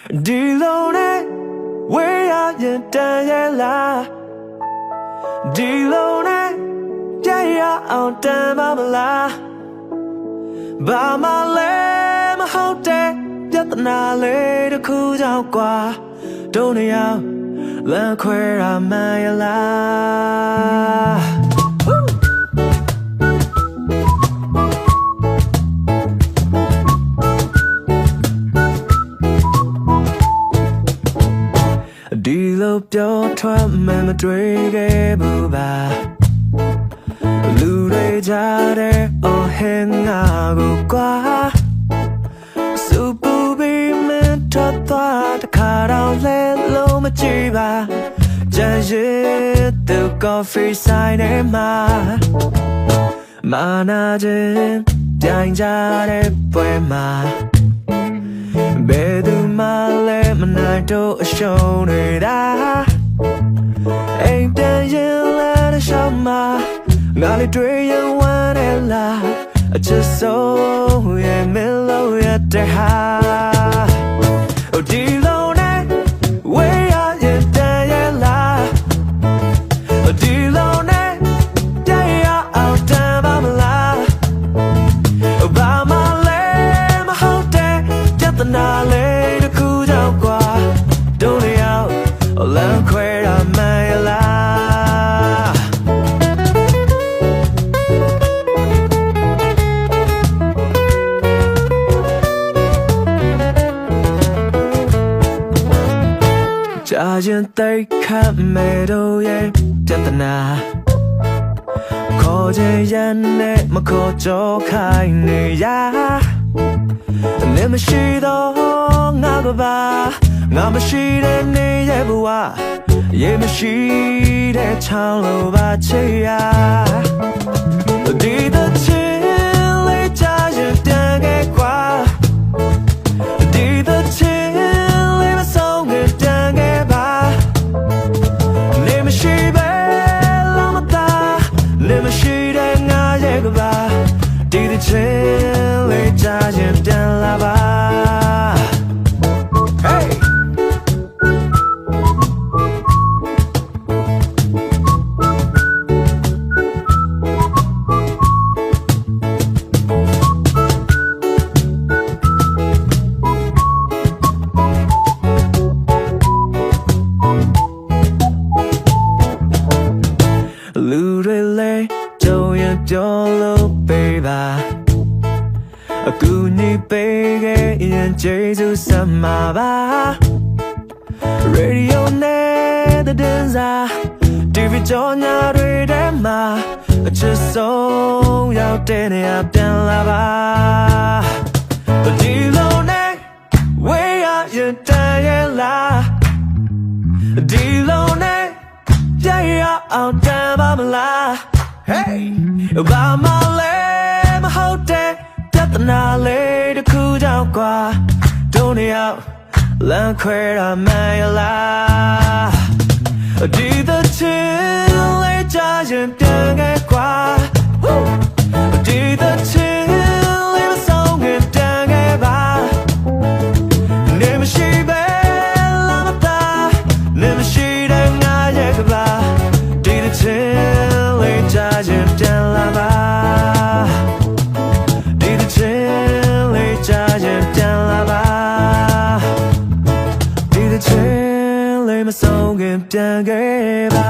Dilone, where are you, Daniela? Dilone, yeah, I'll damn Mamala. Bama my whole day, yet the nale to cool down qua. Don't you, look where I'm Đi lốp cho thoa mẹ màတွေ့ခဲ့ဘူးပါလူတွေကြားတဲ့အော်ဟဲငါကိုကွာစူပူပြီးမင်းထွက်သွားတခါတော့လဲလုံးမကြည့်ပါကြံရည်သူကော်ဖီဆိုင်ထဲမှာမာနာချင်းပြိုင်ကြတဲ့ပွဲမှာဘယ်သူမှလည်းမနိုင်တော့အရှုံးနေတာအိမ်ပြန်ရင်လည်းတစ်ရှောင်းမှာငါလေးတွေ့ရင်ဝမ်းနေလားအချစ်ဆုံးရဲ့မလို့ရတဲ့ဟာဒီလိုနဲ့ဝေးရရင်တန်ရလားဒီလိုနဲ့ပြရအောင်တန်ပါမလားဘာမှလည်းမဟုတ်တဲ့ပြဿနာလေးတစ်ခုကြောင့်ကွာတို့လျောက်လမ်းခွဲရမှန်ရလားကြာရင်တိတ်ခတ်မဲ့တို့ရဲ့ပြဿနာခေါ်ချင်ရနဲ့မခေါ်ကြောခိုင်းနေရနေမရှိတော့ငါပါငါမရှိတဲ့နေရဲ့ဘဝရေမရှိတဲ့ချောင်းလိုပါချေရဒီတဲ့ချင်လေးကြာရင်ပြန်ခဲ့ကွာဒီတဲ့ချင်လေးမဆုံးခဲ့ပြန်ခဲ့ပါနေမရှိပဲလောမတာနေမရှိတဲ့ငါရဲ့ကပါဒီတဲ့ချင်လေးကြာရင်ပြန်လာပါလူတွေလဲကြုံရပြောလို့ပေးပါအကူညီပေးခဲ့ရင်ကျေးဇူးဆက်မှာပါရေဒီယိုနဲ့တဲ့စာ TV ကြော်ညာတွေထဲမှာအချစ်ဆုံးရောက်တဲ့နေရာပြန်လာပါဒီလိုနဲ့ဝေးရရင်တန်ရလားဒီလိုနဲ့ပြရအောင်တန်ပါမလား Hey ဘာမှလည်းမဟုတ်တဲ့ပြဿနာလေးတစ်ခုကြောင့်ကွာတို့နေရောက်လမ်းခွဲရမှန်ရလားဒီတဲ့ချင်လေးကြာရင်ပြန်ခဲ့ကွာဒီတဲ့ချင်လေးမဆုံးခင်ပြန်ခဲ့ပါနေမရှိပဲလာမတာနေမရှိတဲ့ငါရဲ့ကပါဒီတဲ့ချင်လေးကြာရင်ပြန်လာပါဒီတဲ့ချင်လေးကြာရင်ပြန်လာပါဒီတဲ့ချင်လေးမဆုံးခင်ပြန်ခဲ့ပါ